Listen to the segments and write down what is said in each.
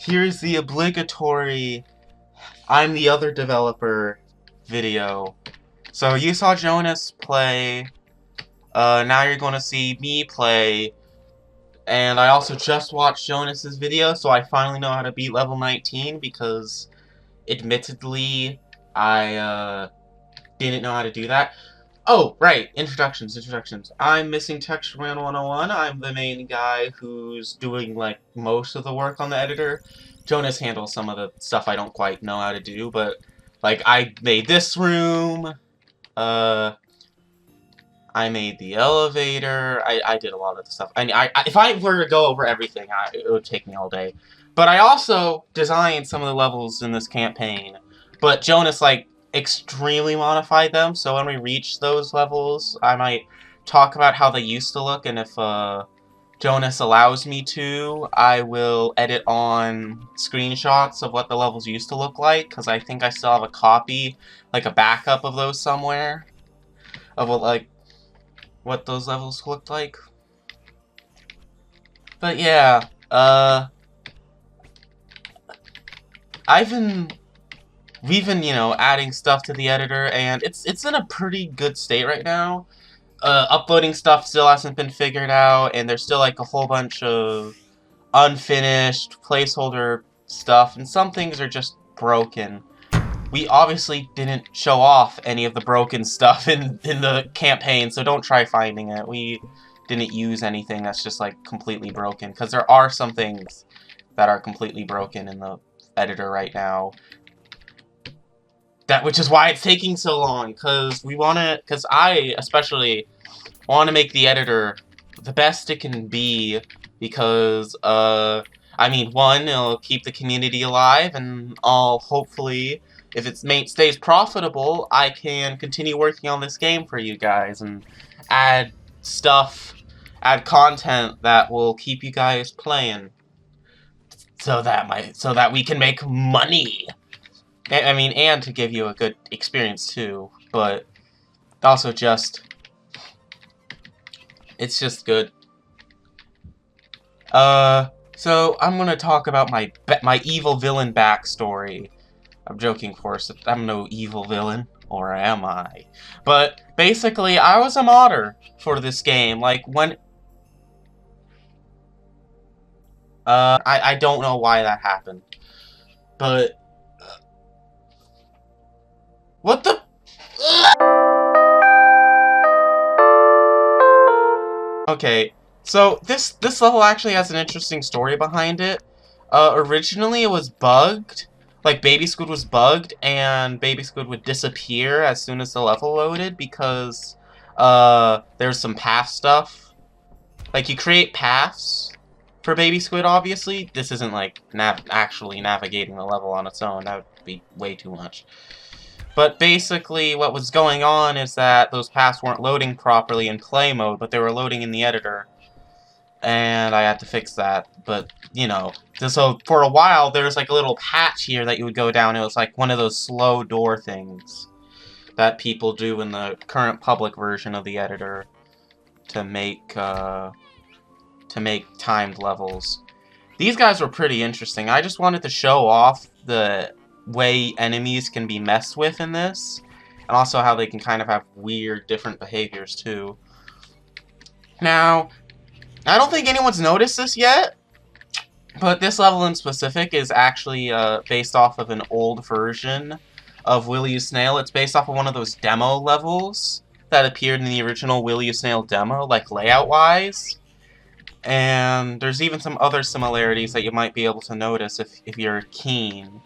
here's the obligatory I'm the other developer video. So you saw Jonas play, now you're gonna see me play, and I also just watched Jonas's video, so I finally know how to beat level 19, because admittedly, I, didn't know how to do that. Oh, right, introductions. I'm Missing Texture Man 101. I'm the main guy who's doing, like, most of the work on the editor. Jonas handles some of the stuff I don't quite know how to do, but, like, I made this room, I made the elevator, I did a lot of the stuff. If I were to go over everything, it would take me all day. But I also designed some of the levels in this campaign, but Jonas, like, extremely modified them, so when we reach those levels, I might talk about how they used to look, and if, Jonas allows me to, I will edit on screenshots of what the levels used to look like, because I think I still have a copy, like a backup of those somewhere, of what those levels looked like. But yeah, we've been, you know, adding stuff to the editor, and it's in a pretty good state right now. Uploading stuff still hasn't been figured out, and there's still, like, a whole bunch of unfinished placeholder stuff, and some things are just broken. We obviously didn't show off any of the broken stuff in the campaign, so don't try finding it. We didn't use anything that's just, like, completely broken, because there are some things that are completely broken in the editor right now. Which is why it's taking so long, because I especially want to make the editor the best it can be, because, I mean, one, it'll keep the community alive, and I'll hopefully, if it stays profitable, I can continue working on this game for you guys, and add content that will keep you guys playing, so that we can make money. I mean, and to give you a good experience too, but also it's just good. So I'm gonna talk about my evil villain backstory. I'm joking, of course. I'm no evil villain, or am I? But basically, I was a modder for this game. Like when, I don't know why that happened, but what the? Okay, so this level actually has an interesting story behind it. Originally it was bugged. Like, Baby Squid was bugged, and Baby Squid would disappear as soon as the level loaded, because, there's some path stuff. Like, you create paths for Baby Squid, obviously. This isn't, like, actually navigating the level on its own. That would be way too much. But basically, what was going on is that those paths weren't loading properly in play mode, but they were loading in the editor. And I had to fix that. But, you know, so for a while, there was like a little patch here that you would go down. It was like one of those slow door things that people do in the current public version of the editor to make timed levels. These guys were pretty interesting. I just wanted to show off the way enemies can be messed with in this, and also how they can kind of have weird, different behaviors, too. Now, I don't think anyone's noticed this yet, but this level in specific is actually based off of an old version of Will You Snail. It's based off of one of those demo levels that appeared in the original Will You Snail demo, like layout-wise. And there's even some other similarities that you might be able to notice if you're keen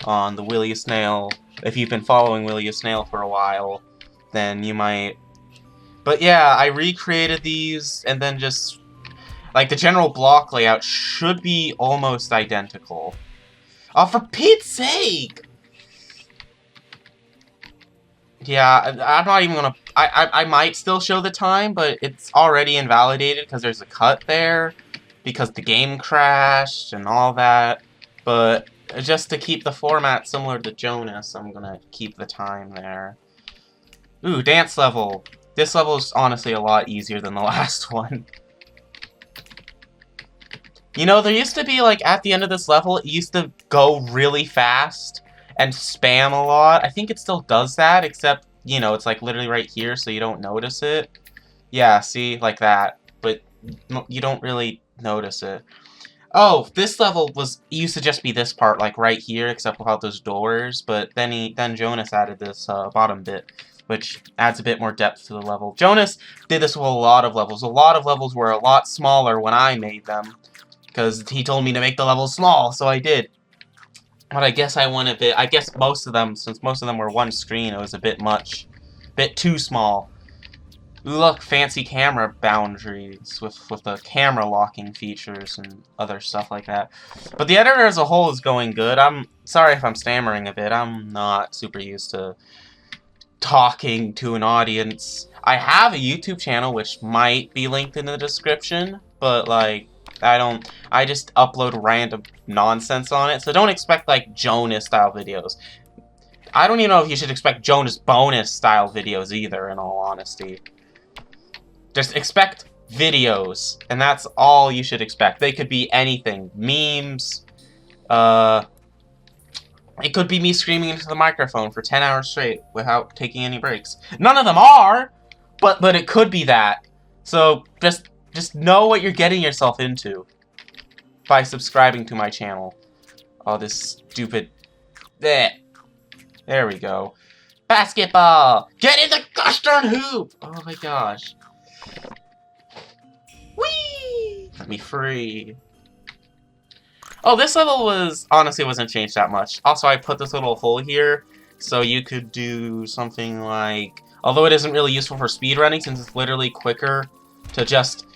on the Will You Snail. If you've been following Will You Snail for a while, then you might. But yeah, I recreated these, and then just, like, the general block layout should be almost identical. Oh, for Pete's sake! Yeah, I'm not even gonna. I might still show the time, but it's already invalidated because there's a cut there, because the game crashed and all that. But just to keep the format similar to Jonas, I'm gonna keep the time there. Ooh, dance level. This level is honestly a lot easier than the last one. You know, there used to be, like, at the end of this level, it used to go really fast and spam a lot. I think it still does that, except, you know, it's, like, literally right here, so you don't notice it. Yeah, see? Like that. But you don't really notice it. Oh, this level used to just be this part, like, right here, except without those doors, but then Jonas added this, bottom bit, which adds a bit more depth to the level. Jonas did this with a lot of levels. A lot of levels were a lot smaller when I made them. Because he told me to make the levels small, so I did. But I guess I went a bit... I guess most of them, since most of them were one screen, it was a bit much. Bit too small. Look, fancy camera boundaries with the camera locking features and other stuff like that. But the editor as a whole is going good. I'm sorry if I'm stammering a bit. I'm not super used to talking to an audience. I have a YouTube channel, which might be linked in the description, but, like... I just upload random nonsense on it, so don't expect, like, Jonas-style videos. I don't even know if you should expect Jonas bonus-style videos either, in all honesty. Just expect videos, and that's all you should expect. They could be anything. Memes, it could be me screaming into the microphone for 10 hours straight without taking any breaks. None of them are, but it could be that. So, just know what you're getting yourself into by subscribing to my channel. Oh, this stupid... There we go. Basketball! Get in the gosh darn hoop! Oh my gosh. Whee! Let me free. Oh, this level honestly wasn't changed that much. Also, I put this little hole here, so you could do something like... Although it isn't really useful for speedrunning, since it's literally quicker to just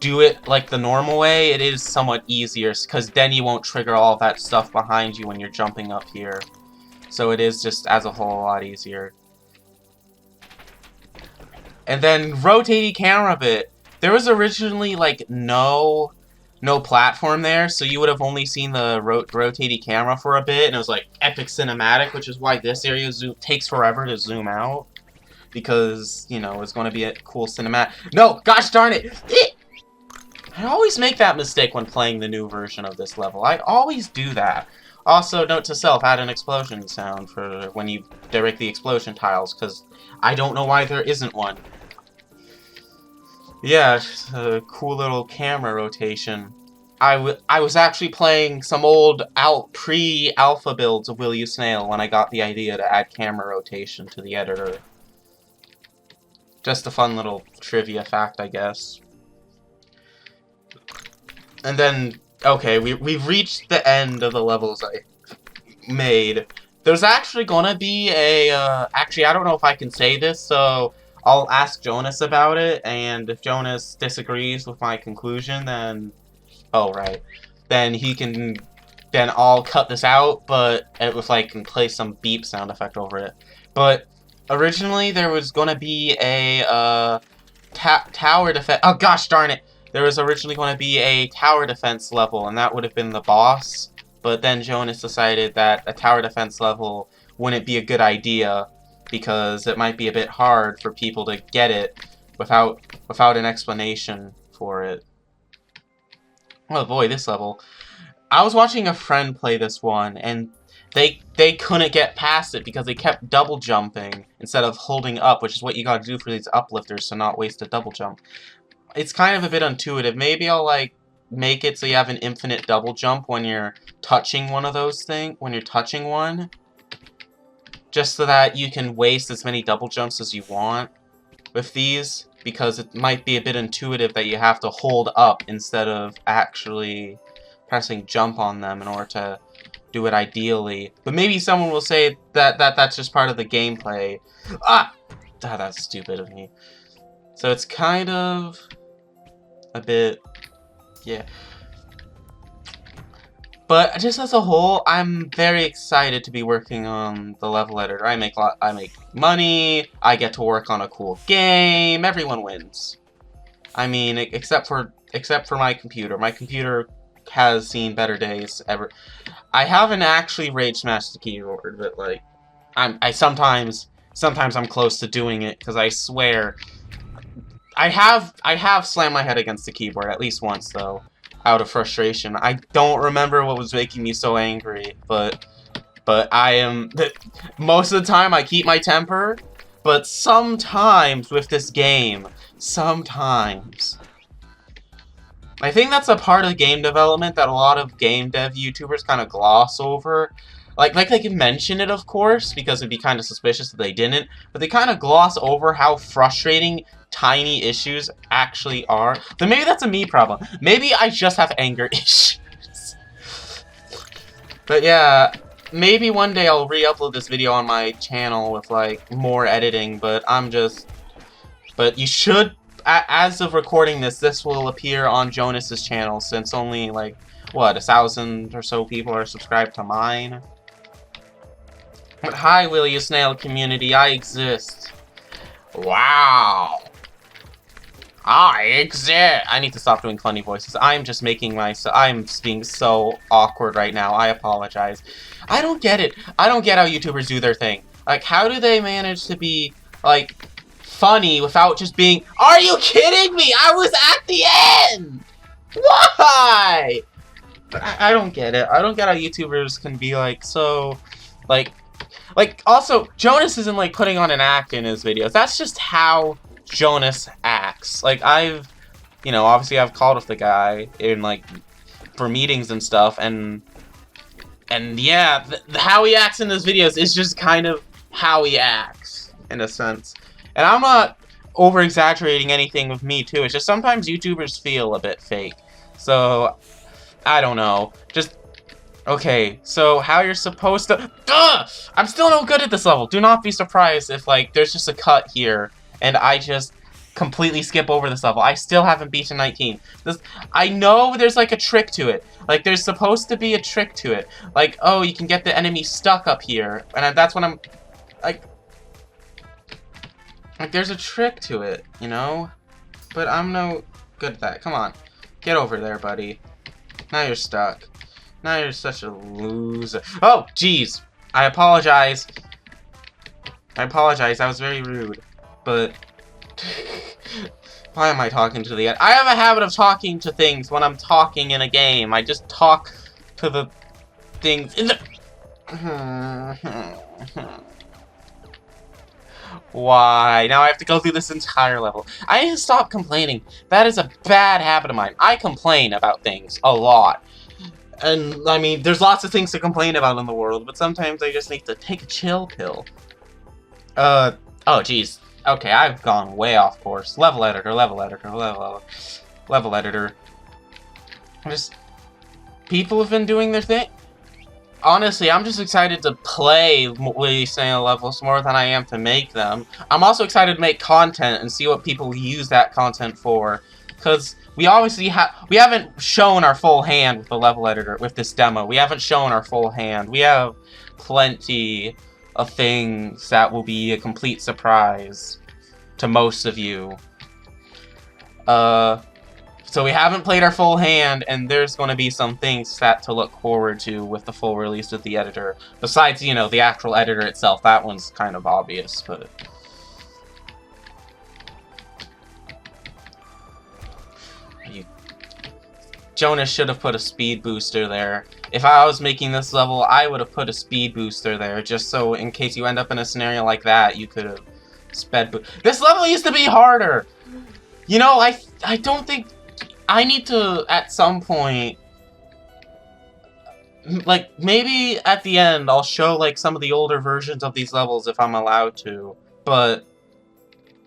do it like the normal way, it is somewhat easier, because then you won't trigger all that stuff behind you when you're jumping up here. So it is just, as a whole, a lot easier. And then, rotating camera bit. There was originally, like, no platform there, so you would have only seen the rotating camera for a bit, and it was, like, epic cinematic, which is why this area takes forever to zoom out. Because, you know, it's going to be a cool cinematic. No! Gosh darn it! I always make that mistake when playing the new version of this level. I always do that. Also, note to self, add an explosion sound for when you direct the explosion tiles, because I don't know why there isn't one. Yeah, a cool little camera rotation. I was actually playing some old pre-alpha builds of Will You Snail when I got the idea to add camera rotation to the editor. Just a fun little trivia fact, I guess. And then, okay, we've reached the end of the levels I made. There's actually gonna be a, actually, I don't know if I can say this, so I'll ask Jonas about it, and if Jonas disagrees with my conclusion, then, oh, right, then then I'll cut this out, but if I can play some beep sound effect over it. But originally, there was gonna be a, tower defense, oh gosh darn it! There was originally going to be a tower defense level, and that would have been the boss. But then Jonas decided that a tower defense level wouldn't be a good idea, because it might be a bit hard for people to get it without an explanation for it. Oh boy, this level. I was watching a friend play this one, and they couldn't get past it because they kept double jumping instead of holding up, which is what you gotta do for these uplifters to not waste a double jump. It's kind of a bit intuitive. Maybe I'll, like, make it so you have an infinite double jump when you're touching one of those things, when you're touching one. Just so that you can waste as many double jumps as you want with these, because it might be a bit intuitive that you have to hold up instead of actually pressing jump on them in order to do it ideally. But maybe someone will say that that's just part of the gameplay. Ah! That's stupid of me. So it's kind of a bit, yeah. But just as a whole, I'm very excited to be working on the level editor. I make money, I get to work on a cool game, everyone wins. I mean, except for my computer. My computer has seen better days ever. I haven't actually rage smashed the keyboard, but like, sometimes I'm close to doing it, because I swear I have slammed my head against the keyboard at least once though. out of frustration. I don't remember what was making me so angry, but I am... Most of the time I keep my temper, but sometimes with this game, sometimes... I think that's a part of game development that a lot of game dev YouTubers kind of gloss over. Like they can mention it, of course, because it'd be kind of suspicious if they didn't, but they kind of gloss over how frustrating tiny issues actually are. Then maybe that's a me problem. Maybe I just have anger issues. But yeah, maybe one day I'll re-upload this video on my channel with, like, more editing, but But you should... As of recording this, this will appear on Jonas's channel, since only, like, what, 1,000 or so people are subscribed to mine? But hi, You Snail community, I exist. Wow. I exist. I need to stop doing funny voices. I'm just making myself... I'm being so awkward right now. I apologize. I don't get it. I don't get how YouTubers do their thing. Like, how do they manage to be, like... funny without just being, are you kidding me? I was at the end! Why? I don't get it. I don't get how YouTubers can be like, so, like, also, Jonas isn't, like, putting on an act in his videos. That's just how Jonas acts. Like, you know, obviously I've called with the guy in, like, for meetings and stuff, and yeah, how he acts in his videos is just kind of how he acts, in a sense. And I'm not over-exaggerating anything with me, too. It's just sometimes YouTubers feel a bit fake. So, I don't know. Just, okay, so how you're supposed to... Ugh! I'm still no good at this level. Do not be surprised if, like, there's just a cut here, and I just completely skip over this level. I still haven't beaten 19. I know there's, like, a trick to it. Like, there's supposed to be a trick to it. Like, oh, you can get the enemy stuck up here. And that's when I'm... Like, there's a trick to it, you know? But I'm no good at that. Come on. Get over there, buddy. Now you're stuck. Now you're such a loser. Oh, jeez. I apologize. I apologize. That was very rude. But... why am I talking to the... I have a habit of talking to things when I'm talking in a game. I just talk to the things in the... Why? Now I have to go through this entire level. I need to stop complaining. That is a bad habit of mine. I complain about things a lot. And, I mean, there's lots of things to complain about in the world, but sometimes I just need to take a chill pill. Oh, jeez. Okay, I've gone way off course. Level editor, level editor, level editor. People have been doing their thing. Honestly, I'm just excited to play You Snail levels more than I am to make them. I'm also excited to make content and see what people use that content for. Because we obviously we haven't shown our full hand with the level editor, with this demo. We haven't shown our full hand. We have plenty of things that will be a complete surprise to most of you. So we haven't played our full hand, and there's going to be some things set to look forward to with the full release of the editor. Besides, you know, the actual editor itself. That one's kind of obvious, but... Jonas should have put a speed booster there. If I was making this level, I would have put a speed booster there, just so in case you end up in a scenario like that, you could have sped boost. This level used to be harder! You know, I don't think... I need to, at some point, like, maybe at the end, I'll show, like, some of the older versions of these levels if I'm allowed to. But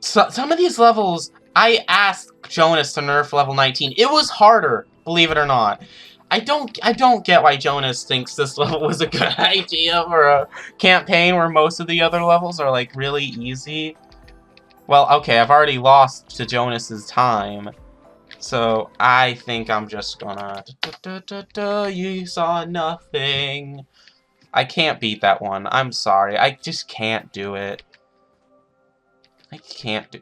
some of these levels, I asked Jonas to nerf level 19. It was harder, believe it or not. I don't get why Jonas thinks this level was a good idea for a campaign where most of the other levels are, like, really easy. Well, okay, I've already lost to Jonas's time. So, I think I'm just gonna... You saw nothing. I can't beat that one. I'm sorry. I just can't do it. I can't do...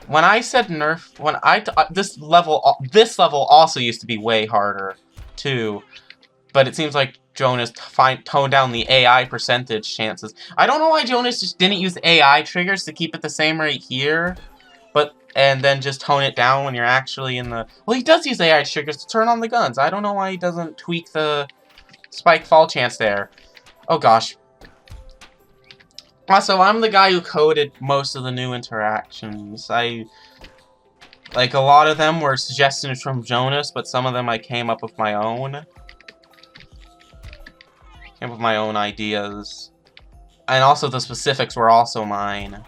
When I said nerf... this level also used to be way harder, too. But it seems like Jonas toned down the AI percentage chances. I don't know why Jonas just didn't use AI triggers to keep it the same right here. and then just tone it down when you're actually in the... Well, he does use AI triggers to turn on the guns. I don't know why he doesn't tweak the spike fall chance there. Oh gosh. Also, I'm the guy who coded most of the new interactions. Like, a lot of them were suggestions from Jonas, but some of them I came up with my own. Came up with my own ideas. And also the specifics were also mine.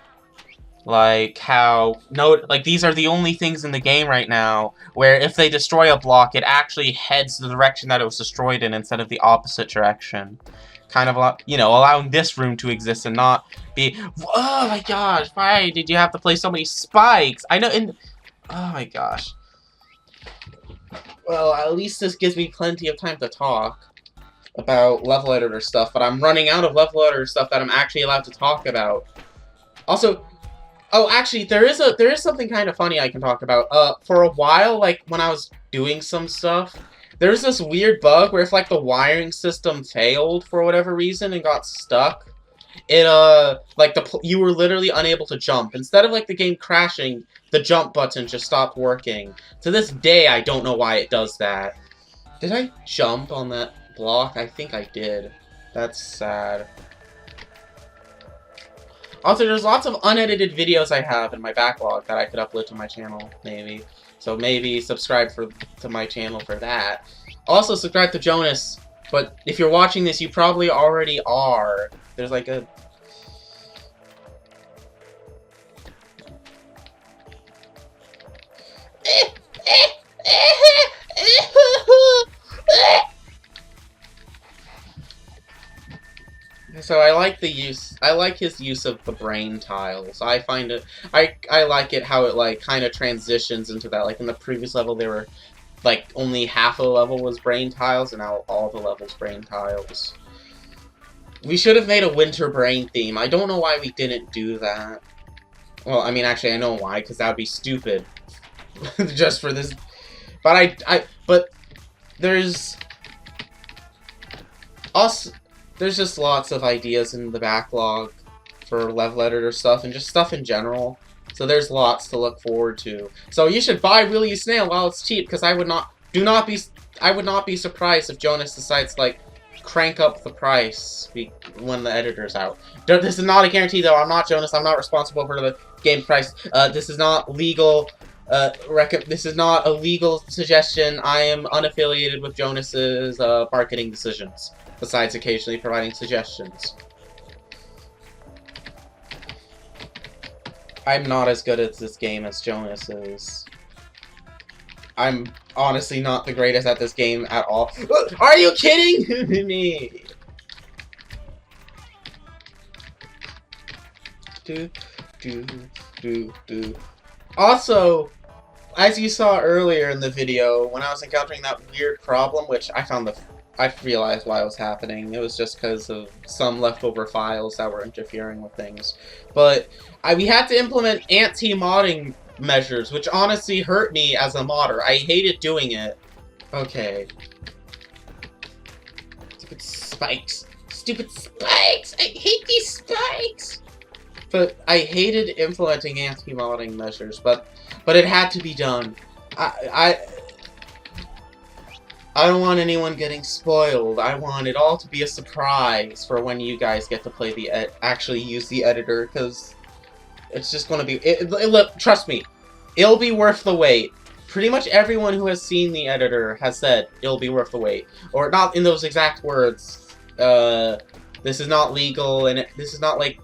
Like how, like these are the only things in the game right now where if they destroy a block, it actually heads the direction that it was destroyed in instead of the opposite direction. Kind of, you know, allowing this room to exist and not be, oh my gosh, why did you have to play so many spikes? I know, oh my gosh. Well, at least this gives me plenty of time to talk about level editor stuff, but I'm running out of level editor stuff that I'm actually allowed to talk about. Also, oh, actually, there is something kind of funny I can talk about. For a while, like, when I was doing some stuff, there's this weird bug where if, like, the wiring system failed for whatever reason and got stuck, it, like, you were literally unable to jump. Instead of, like, the game crashing, the jump button just stopped working. To this day, I don't know why it does that. Did I jump on that block? I think I did. That's sad. Also, there's lots of unedited videos I have in my backlog that I could upload to my channel, maybe. So maybe subscribe to my channel for that. Also, subscribe to Jonas, but if you're watching this, you probably already are. There's like a... So I like his use of the brain tiles. I find it, I like it how it like kind of transitions into that. Like in the previous level there were like only half of the level was brain tiles and now all the levels brain tiles. We should have made a winter brain theme. I don't know why we didn't do that. Well, I mean actually I know why, because that would be stupid. Just for this. But but there's us. There's just lots of ideas in the backlog for level editor stuff and just stuff in general. So there's lots to look forward to. So you should buy You Snail while it's cheap, because I would not be surprised if Jonas decides to like crank up the price when the editor's out. This is not a guarantee though. I'm not Jonas. I'm not responsible for the game price. This is not legal. This is not a legal suggestion. I am unaffiliated with Jonas's marketing decisions, besides occasionally providing suggestions. I'm not as good at this game as Jonas is. I'm honestly not the greatest at this game at all. Are you kidding me? Also, as you saw earlier in the video, when I was encountering that weird problem, which I realized why it was happening. It was just because of some leftover files that were interfering with things. But we had to implement anti-modding measures, which honestly hurt me as a modder. I hated doing it. Okay. Stupid spikes. Stupid spikes! I hate these spikes! But I hated implementing anti-modding measures, but it had to be done. I don't want anyone getting spoiled. I want it all to be a surprise for when you guys get to play actually use the editor, because it's just going to be... Look, trust me, it'll be worth the wait. Pretty much everyone who has seen the editor has said it'll be worth the wait. Or not in those exact words. This is not legal, and this is not like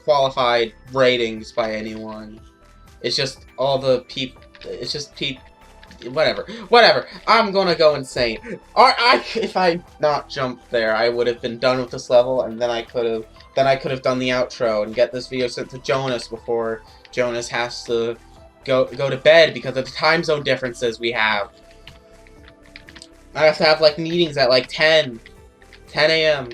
qualified ratings by anyone. It's just all the people... It's just people... Whatever. I'm gonna go insane. If I not jumped there, I would have been done with this level, and then I could have done the outro and get this video sent to Jonas before Jonas has to go to bed because of the time zone differences we have. I have to have like meetings at like 10 a.m.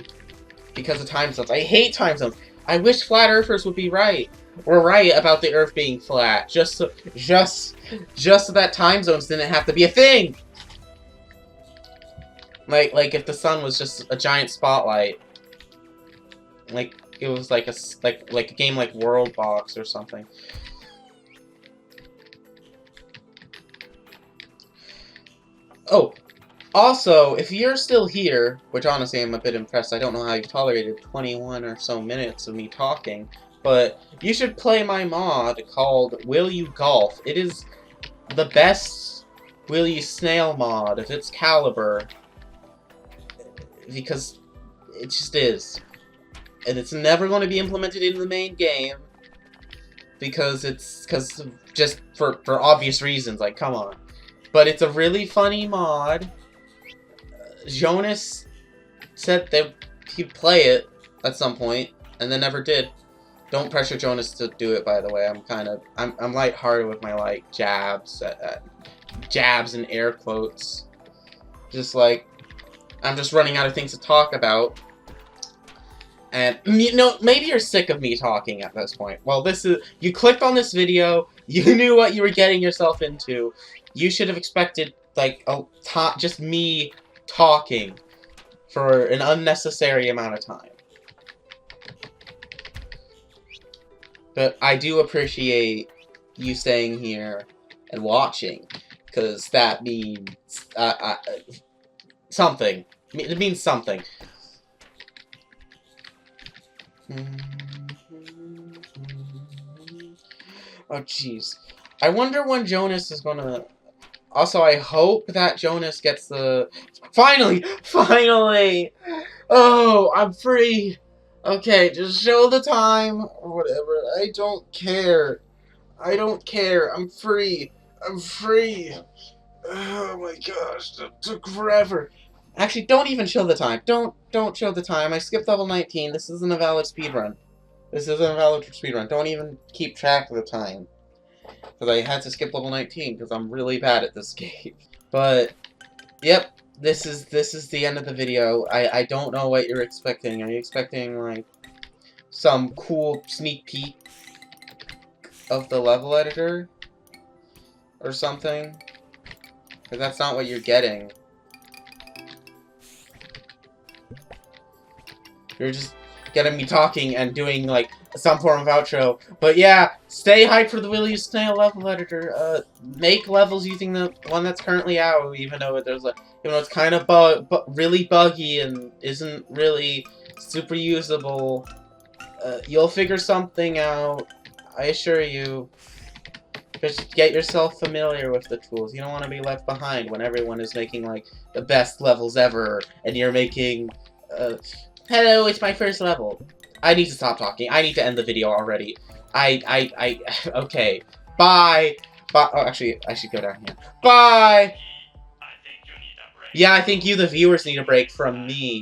because of time zones. I hate time zones. I wish flat earthers would be right. We're right about the Earth being flat, just so that time zones didn't have to be a thing. Like if the sun was just a giant spotlight, like it was like a game like World Box or something. Oh, also, if you're still here, which honestly I'm a bit impressed, I don't know how you've tolerated 21 or so minutes of me talking, but you should play my mod called Will You Golf. It is the best Will You Snail mod of its caliber, because it just is. And it's never going to be implemented in the main game, because just for obvious reasons, like, come on. But it's a really funny mod. Jonas said that he'd play it at some point, and then never did. Don't pressure Jonas to do it, by the way. I'm lighthearted with my, like, jabs and air quotes. Just, like, I'm just running out of things to talk about. And, you know, maybe you're sick of me talking at this point. Well, you clicked on this video, you knew what you were getting yourself into. You should have expected, like, just me talking for an unnecessary amount of time. But I do appreciate you staying here and watching, because that means something. It means something. Oh, jeez. I wonder when Jonas is gonna... Also, I hope that Jonas gets the... Finally! Finally! Oh, I'm free! Okay, just show the time, or whatever. I don't care. I don't care. I'm free. I'm free. Oh my gosh, that took forever. Actually, don't even show the time. Don't show the time. I skipped level 19. This isn't a valid speedrun. This isn't a valid speedrun. Don't even keep track of the time. Because I had to skip level 19 because I'm really bad at this game. But, yep, this is the end of the video. I don't know what you're expecting. Are you expecting, like, some cool sneak peek of the level editor? Or something? Because that's not what you're getting. You're just getting me talking and doing, like, some form of outro. But yeah, stay hyped for the Will You Snail level editor. Make levels using the one that's currently out, even though it's kind of really buggy and isn't really super usable. You'll figure something out. I assure you. Just get yourself familiar with the tools. You don't want to be left behind when everyone is making, like, the best levels ever, and you're making, hello, it's my first level. I need to stop talking. I need to end the video already. Okay. Bye. Bye. Oh, actually, I should go down here. Bye! Yeah, I think you, the viewers, need a break from me.